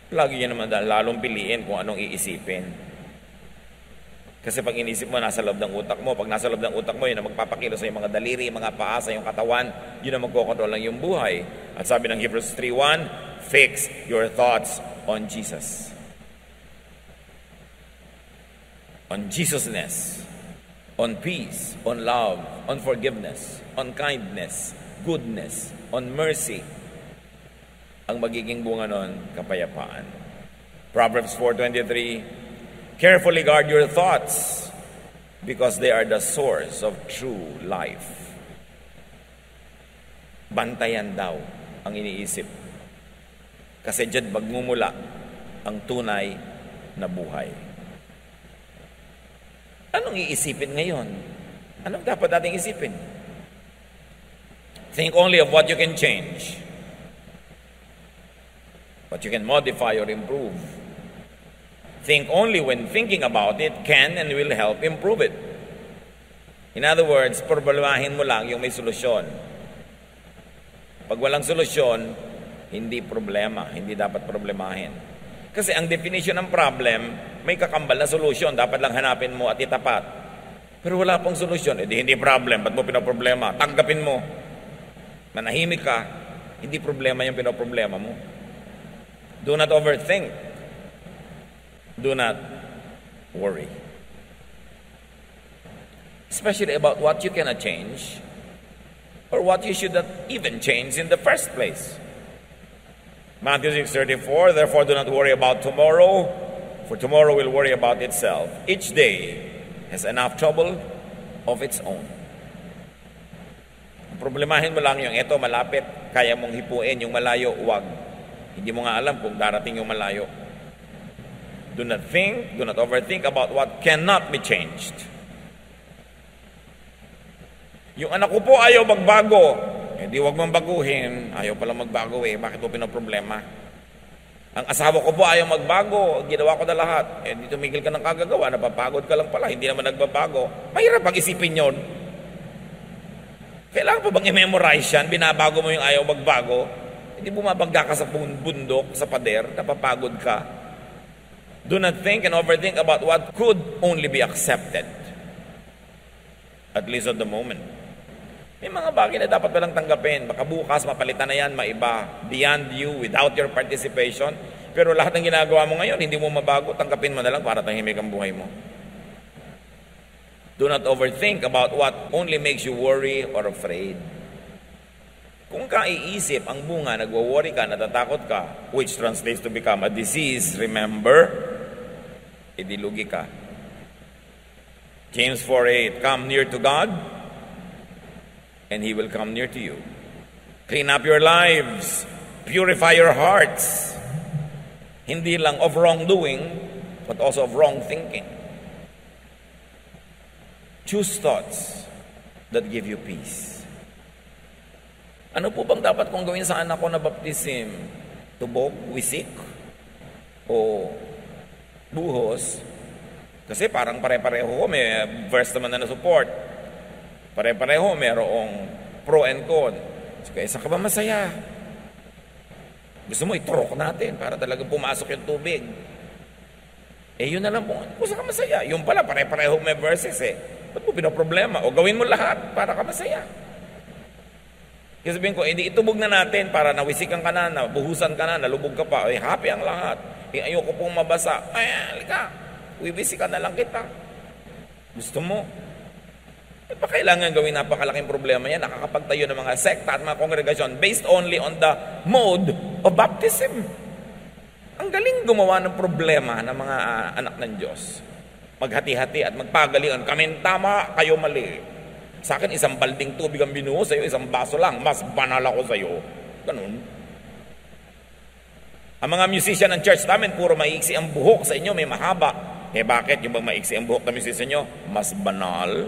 lagi niya naman lalong piliin kung anong iisipin. Kasi pag inisip mo, nasa loob ng utak mo. Pag nasa loob ng utak mo, yun ang magpapakilo sa iyong mga daliri, mga paa, sa iyong katawan, yun ang magkokontrol ng iyong buhay. At sabi ng Hebrews 3:1, fix your thoughts on Jesus. On Jesusness, on peace, on love, on forgiveness, on kindness, goodness, on mercy. Ang magiging bunga nun, kapayapaan. Proverbs 4:23, carefully guard your thoughts because they are the source of true life. Bantayan daw ang iniisip. Kasi diyan magmumula ang tunay na buhay. Anong iisipin ngayon? Anong dapat nating isipin? Think only of what you can change. What you can modify or improve. Think only when thinking about it can and will help improve it. In other words, problemahin mo lang yung may solusyon. Pag walang solusyon, hindi problema, hindi dapat problemahin. Kasi ang definition ng problem, may kakambal na solusyon, dapat lang hanapin mo at itapat. Pero wala pong solusyon, edi hindi problem, ba't mo pinoproblema? Tanggapin mo. Manahimik ka, hindi problema yung pinoproblema mo. Do not overthink. Do not worry. Especially about what you cannot change or what you should not even change in the first place. Matthew 6:34, therefore do not worry about tomorrow, for tomorrow will worry about itself. Each day has enough trouble of its own. Problemahin mo lang yung eto malapit, kaya mong hipuin, yung malayo, wag. Hindi mo nga alam kung darating yung malayo. Do not overthink about what cannot be changed. Yung anak ko po ayaw magbago. Hindi wag mong baguhin. Ayaw pala magbago Bakit mo pinoproblema? Ang asawa ko po ayaw magbago. Ginawa ko na lahat. Hindi tumigil ka ng kagagawa. Napapagod ka lang pala. Hindi naman nagbabago. Mahirap pag-isipin yun. Kailangan po bang i-memorize yan? Binabago mo yung ayaw magbago. Hindi bumabangga ka sa bundok, sa pader, napapagod ka. Do not think and overthink about what could only be accepted. At least at the moment. May mga bagay na dapat walang tanggapin. Baka bukas, mapalitan na yan, maiba. Beyond you, without your participation. Pero lahat ng ginagawa mo ngayon, hindi mo mabago. Tanggapin mo na lang para tahimik ang buhay mo. Do not overthink about what only makes you worry or afraid. Kung kaiisip ang bunga, nagwo-worry ka, natatakot ka, which translates to become a disease, remember, idilugi ka. James 4:8, come near to God, and He will come near to you. Clean up your lives, purify your hearts, hindi lang of wrongdoing, but also of wrong thinking. Choose thoughts that give you peace. Ano po bang dapat kong gawin sa anak ko na baptism? Tubog, wisik, o buhos? Kasi parang pare-pareho, may verse naman na support. Pare-pareho, mayroong pro and con. Kaya saan ka ba masaya? Gusto mo iturok natin para talagang pumasok yung tubig. Yun na lang po. Kung saan ka masaya? Yung pala, pare-pareho may verses Ba't mo pinoproblema? O gawin mo lahat para ka masaya. Kasi sabihin ko, hindi itubog na natin para nawisikan ka na, nabuhusan ka na, nalubog ka pa. Happy ang lahat. Ayoko pong mabasa. Halika, wibisikan na lang kita. Gusto mo? Pa kailangan gawin napakalaking problema yan, nakakapagtayo ng mga sekta at mga kongregasyon based only on the mode of baptism. Ang galing gumawa ng problema ng mga anak ng Diyos. Maghati-hati at magpagalingan, kami tama, kayo mali. Sa akin, isang balding tubig ang binuho, sa iyo isang baso lang, mas banal ako sa iyo. Ganun. Ang mga musician ng church namin, puro maiksi ang buhok, sa inyo may mahaba. Bakit? Yung bang maiksi ang buhok na musician nyo, mas banal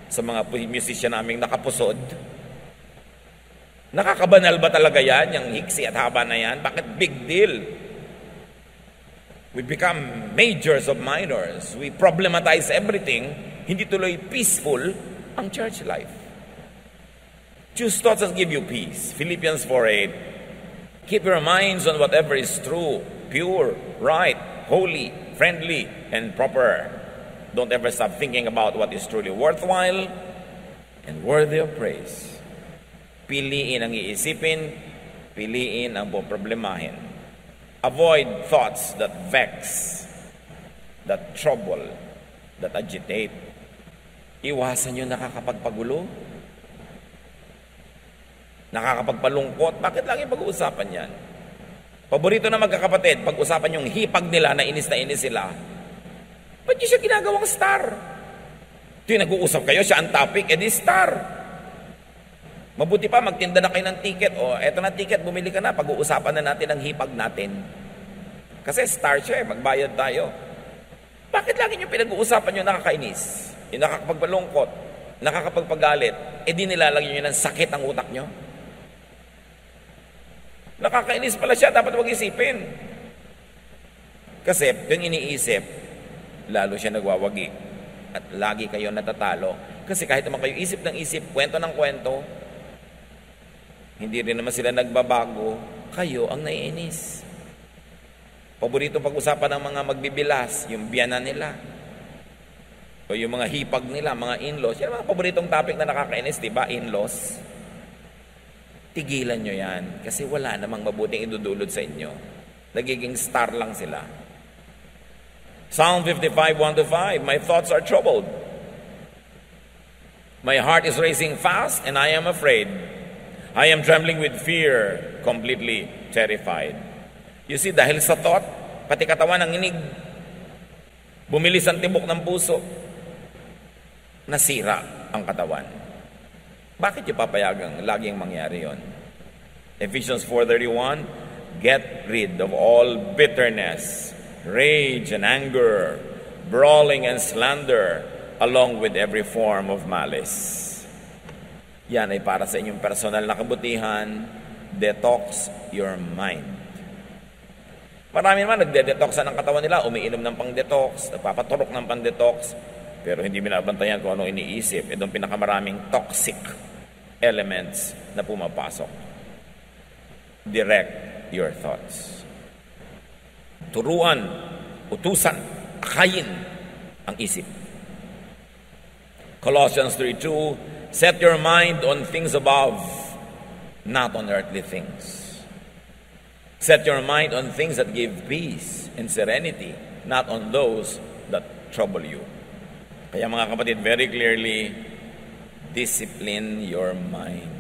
sa mga musician naming nakapusod? Nakakabanal ba talaga yan, yung hiksi at haba na yan? Bakit big deal? We become majors of minors. We problematize everything. Hindi tuloy peaceful ang church life. Choose thoughts that give you peace. Philippians 4:8. Keep your minds on whatever is true, pure, right, holy, friendly, and proper. Don't ever stop thinking about what is truly worthwhile and worthy of praise. Piliin ang iisipin, piliin ang problemahin. Avoid thoughts that vex, that trouble, that agitate. Iwasan yung nakakapagpagulo, nakakapagpalungkot. Bakit lagi pag-uusapan yan? Paborito na magkakapatid, pag-usapan yung hipag nila na inis sila. Ba't niyo siya ginagawang star? Ito yung nag-uusap kayo, siya ang topic, edi star. Mabuti pa, magtinda na kayo ng ticket. Eto na ticket, bumili ka na, pag-uusapan na natin ang hipag natin. Kasi star siya, magbayad tayo. Bakit lagi niyo pinag-uusapan yung nakakainis? Yung nakakapagpalungkot, nakakapagpagalit, edi nilalagyan niyo ng sakit ang utak niyo? Nakakainis pala siya, dapat wag isipin. Kasi yung iniisip, lalo siya nagwawagi at lagi kayo natatalo. Kasi kahit naman kayo isip ng isip, kwento ng kwento, hindi rin naman sila nagbabago, kayo ang naiinis. Paborito pag-usapan ng mga magbibilas, yung biyanan nila, o yung mga hipag nila, mga in-laws. Yan ang mga paboritong topic na nakakainis, diba? In-laws. Tigilan nyo yan, kasi wala namang mabuting idudulot sa inyo. Nagiging star lang sila. Psalm 55:1-5, my thoughts are troubled. My heart is racing fast and I am afraid. I am trembling with fear, completely terrified. You see, dahil sa thought, pati katawan ng inig, bumilis ang tibok ng puso, nasira ang katawan. Bakit yung papayagang laging mangyari yon? Ephesians 4:31, get rid of all bitterness, rage and anger, brawling and slander, along with every form of malice. Yan ay para sa inyong personal na kabutihan. Detox your mind. Marami naman nagde-detoxan ng katawan nila, umiinom ng pang-detox, nagpapaturok ng pang-detox, pero hindi binabantayan kung ano iniisip. Itong pinakamaraming toxic elements na pumapasok. Direct your thoughts. Turuan, utusan, akayin ang isip. Colossians 3:2, set your mind on things above, not on earthly things. Set your mind on things that give peace and serenity, not on those that trouble you. Kaya mga kapatid, very clearly, discipline your mind.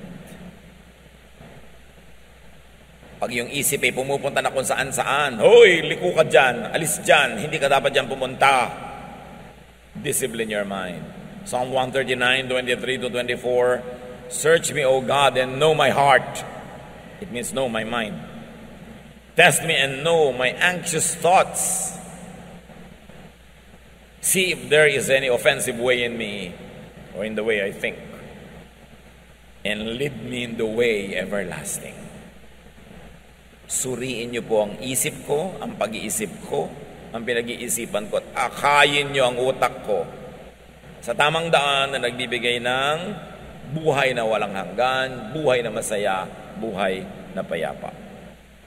Pag yung isip ay pumupunta na kung saan-saan, hoy, liko ka dyan, alis dyan, hindi ka dapat dyan pumunta. Discipline your mind. Psalm 139:23-24, search me, O God, and know my heart. It means know my mind. Test me and know my anxious thoughts. See if there is any offensive way in me, or in the way I think, and lead me in the way everlasting. Suriin niyo po ang isip ko, ang pag-iisip ko, ang pinag-iisipan ko, at akayin niyo ang utak ko sa tamang daan na nagbibigay ng buhay na walang hanggan, buhay na masaya, buhay na payapa.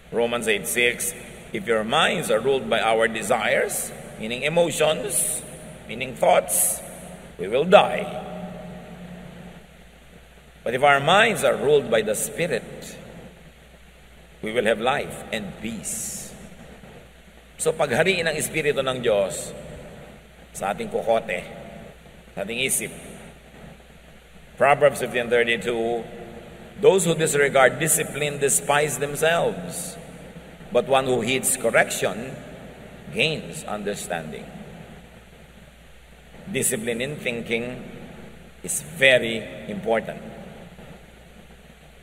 Romans 8:6, if your minds are ruled by our desires, meaning emotions, meaning thoughts, we will die. But if our minds are ruled by the Spirit, we will have life and peace. So paghariin ang Espiritu ng Diyos sa ating kokote, sa ating isip, Proverbs 15:32, those who disregard discipline despise themselves, but one who heeds correction gains understanding. Discipline in thinking is very important.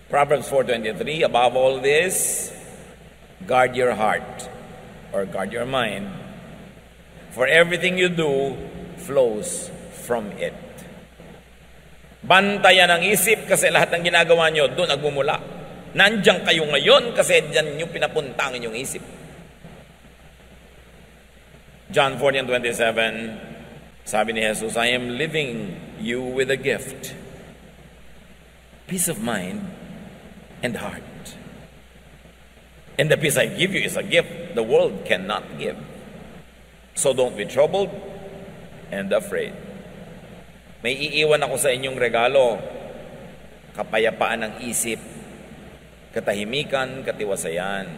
Proverbs 4:23, above all this, guard your heart or guard your mind, for everything you do flows from it. Bantayan ang isip kasi lahat ng ginagawa nyo doon nagmumula. Nandiyan kayo ngayon kasi diyan nyo pinapunta ang inyong isip. John 14:27, sabi ni Jesus, I am leaving you with a gift, peace of mind and heart. And the peace I give you is a gift the world cannot give. So don't be troubled and afraid. May iiwan ako sa inyong regalo, kapayapaan ng isip, katahimikan, katiwasayan.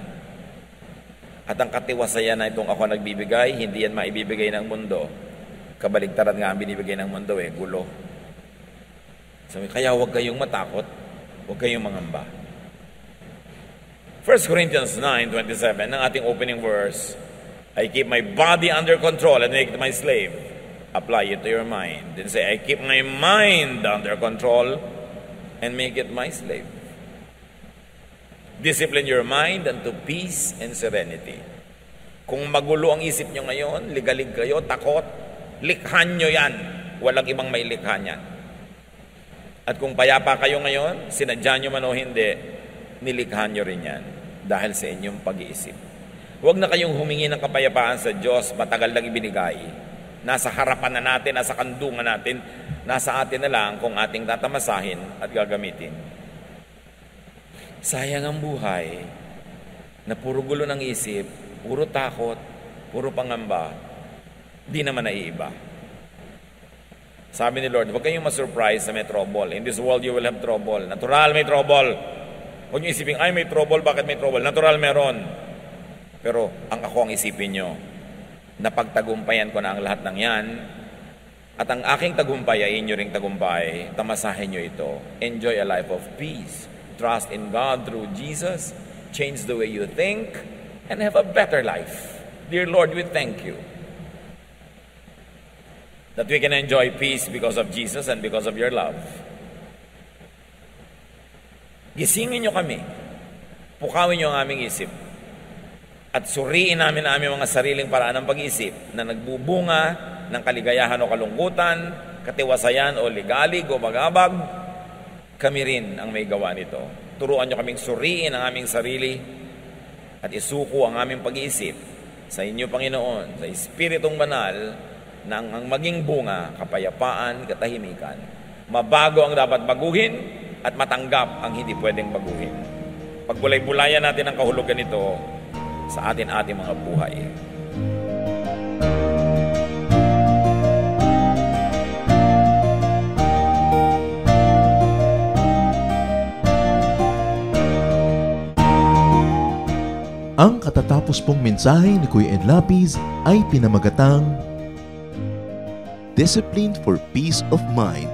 At ang katiwasayan na itong ako nagbibigay, hindi yan maibibigay ng mundo. Kabaligtaran nga ang binibigay ng mundo gulo. Sabi, kaya huwag kayong matakot, huwag kayong mangamba. 1 Corinthians 9:27, ang ating opening verse, I keep my body under control and make it my slave. Apply it to your mind. Then say, I keep my mind under control and make it my slave. Discipline your mind unto peace and serenity. Kung magulo ang isip nyo ngayon, ligalig kayo, takot, likhan nyo yan. Walang ibang may likha niyan. At kung payapa kayo ngayon, sinadya nyo man o hindi, nilikhan nyo rin yan dahil sa inyong pag-iisip. Huwag na kayong humingi ng kapayapaan sa Diyos, matagal lang ibinigay. Nasa harapan na natin, nasa kandungan natin, nasa atin na lang kung ating tatamasahin at gagamitin. Sayang ang buhay na puro gulo ng isip, puro takot, puro pangamba, di naman naiiba. Sabi ni Lord, huwag kayong masurprise na may trouble. In this world you will have trouble. Natural may trouble. Huwag niyo isipin, ay may trouble, bakit may trouble? Natural meron. Pero ang ako ang isipin nyo, napagtagumpayan ko na ang lahat ng yan, at ang aking tagumpay ay inyo ring tagumpay, tamasahin nyo ito. Enjoy a life of peace. Trust in God through Jesus. Change the way you think and have a better life. Dear Lord, we thank you that we can enjoy peace because of Jesus and because of your love. Gisingin nyo kami. Pukawin nyo ang aming isip. At suriin namin ang aming mga sariling paraan ng pag-isip na nagbubunga ng kaligayahan o kalungkutan, katiwasayan o ligalig o magabag. Kami rin ang may gawa nito. Turuan nyo kaming suriin ang aming sarili at isuko ang aming pag-iisip sa inyo, Panginoon, sa Espiritong Banal, na ang maging bunga, kapayapaan, katahimikan. Mabago ang dapat baguhin at matanggap ang hindi pwedeng baguhin. Pagbulay-bulayan natin ang kahulugan nito sa ating mga buhay. Ang katatapos pong mensahe ni Kuya Ed Lapiz ay pinamagatang Discipline for Peace of Mind.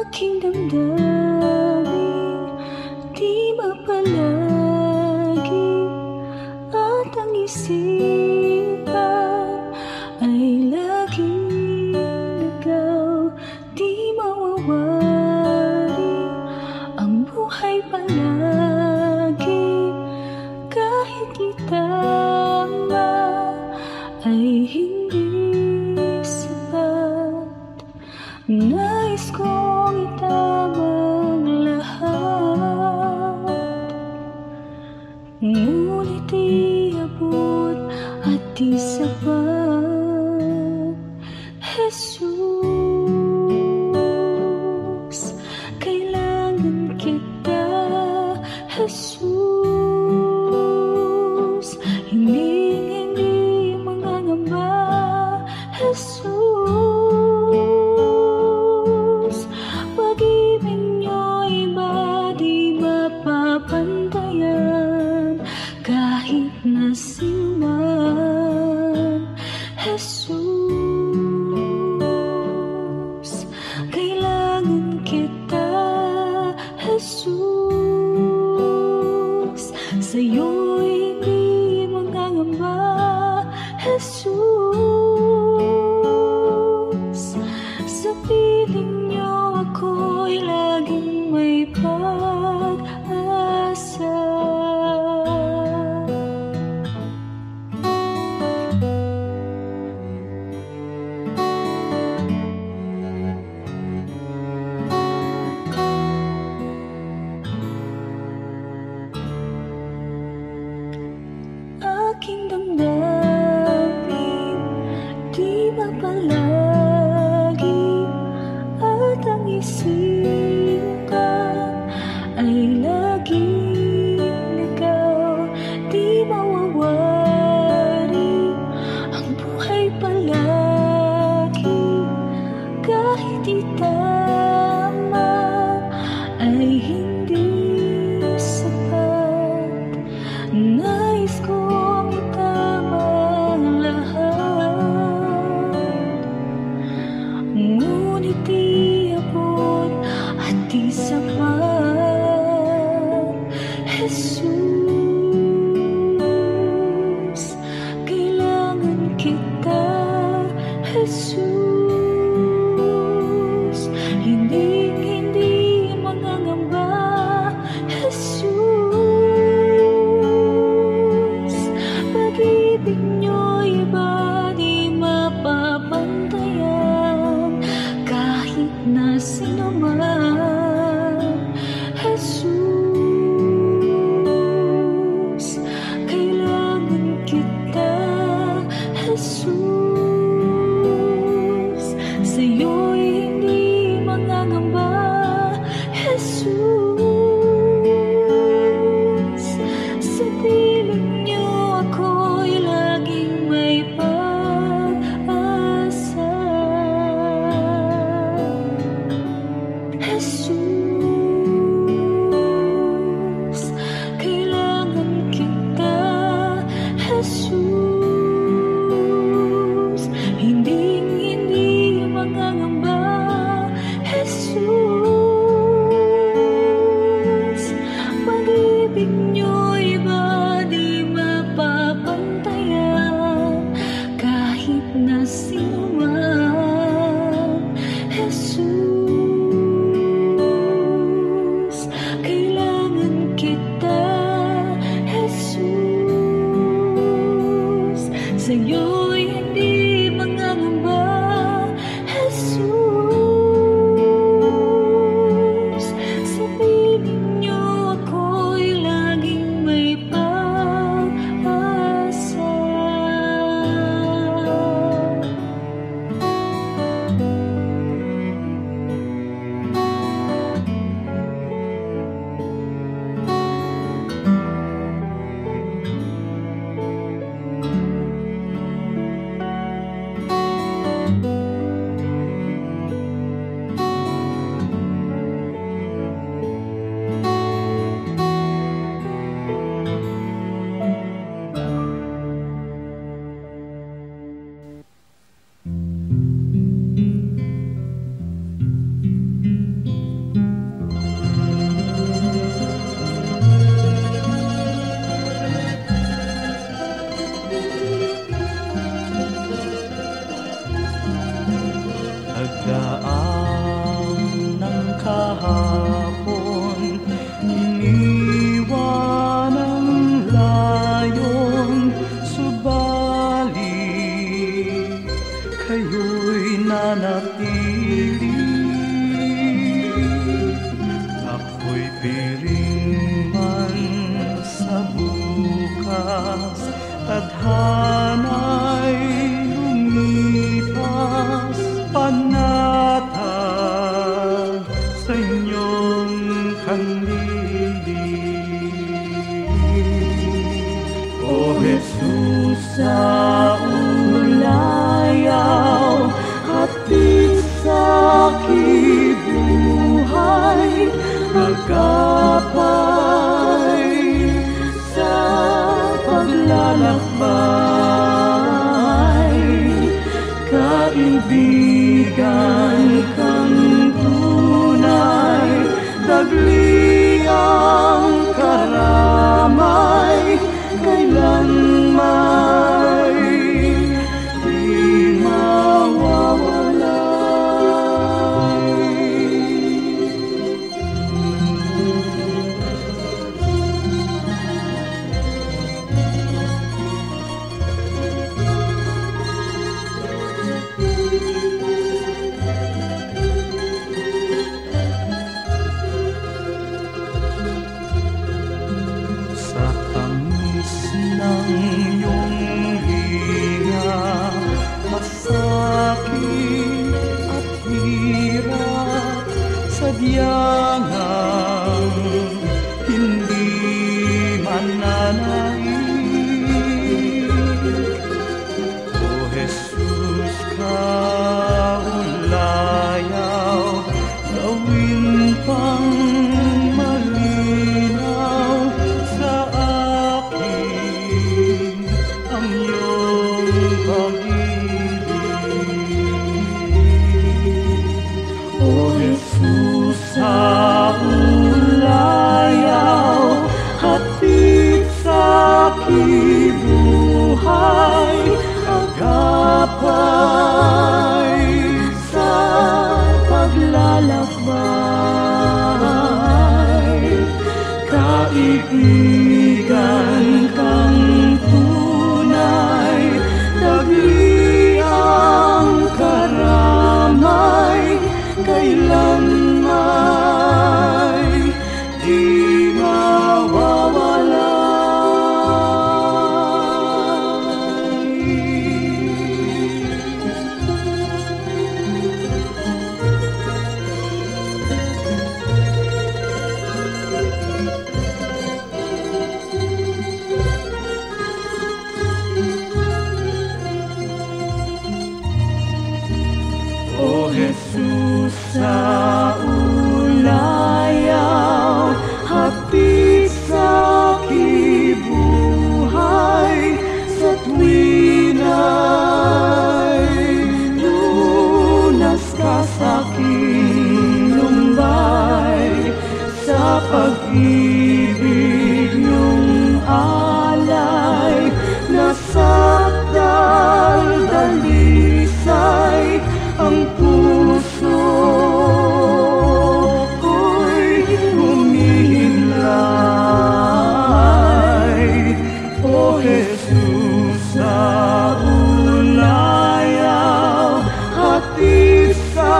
Aking damdamin, di mapalagi, at ang isipan ay laging ligaw, di mawawari ang buhay palagi, kahit itama ay hindi sapat. Nais kong itabang lahat, ngunit iabot Jesus. Sa piling niyo ako'y laging may pag-asa. Aking damdamin, di ba palagi at ang isipan ay laging ikaw, di mawawari ang buhay palagi kahit itama ay hindi sapat. Nais kong itama ang lahat, ngunit di abot at di sapat. Jesus, kailangan kita. Jesus, hindi mangangamba. Jesus, pag-ibig niyo'y iba di mapapantayan kahit na sino man. Jesus, kailangan kita. Jesus, sa'yo'y hindi mangangamba. Jesus, sa piling niyo ako'y laging may pag-asa. Jesus, kailangan kita. Jesus, hindi mangangamba. Jesus, pag-ibig niyo'y iba di mapapantayan kahit na sino man. Jesus, kailangan kita. Jesus, sa'yo'y hindi mangangamba. Jesus, sa piling niyo ako'y laging may pag-asa. Nagdaan ng kahapon, iniwan ang layon, subalit kayo'y nanatili. Ako'y piring man sa bukas, tadhana'y lumipas, panatag sa inyong kandili. O Jesus, sa ulayaw, hatid sa aking buhay, magkapay sa paglalakbay. Kaibigan kang tunay, dagli ang karamay, kailan may Labis ng iyong hiya, masakit at hirap, sadyang hindi mananaig. O Jesus, kaulayaw, gawin pang malinaw sa akin ang iyong pag-ibig. O Jesus, sa ulayaw, hatid sa aking buhay, agapay sa paglalakbay. Kaibigan kang tunay, dagli ang karamay, kailanman di O Jesus, sa ulayaw, hatid sa aking buhay, sa tuwina'y lunas ka sa aking lumbay, sa pag-ibig niyong alay, nasa daldalisay ang puso ko'y humihimlay. O Jesus, sa ulayaw, hatid sa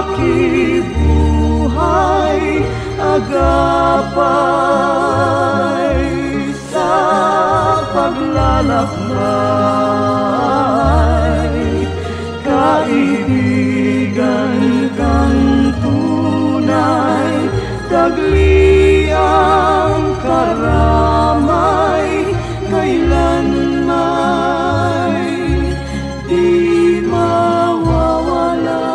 aking buhay, agapay sa paglalakbay. Kaibigan kang tunay, dagli ang karamay, kailanman di mawawala.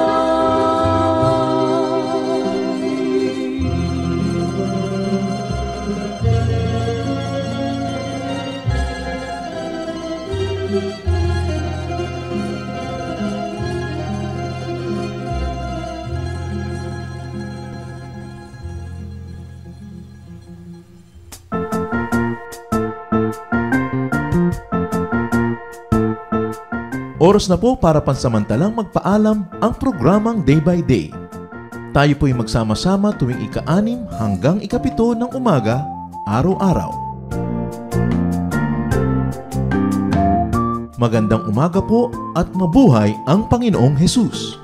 Oras na po para pansamantalang magpaalam ang programang Day by Day. Tayo po'y magsama-sama tuwing ika-6 hanggang ika-7 ng umaga, araw-araw. Magandang umaga po at mabuhay ang Panginoong Hesus!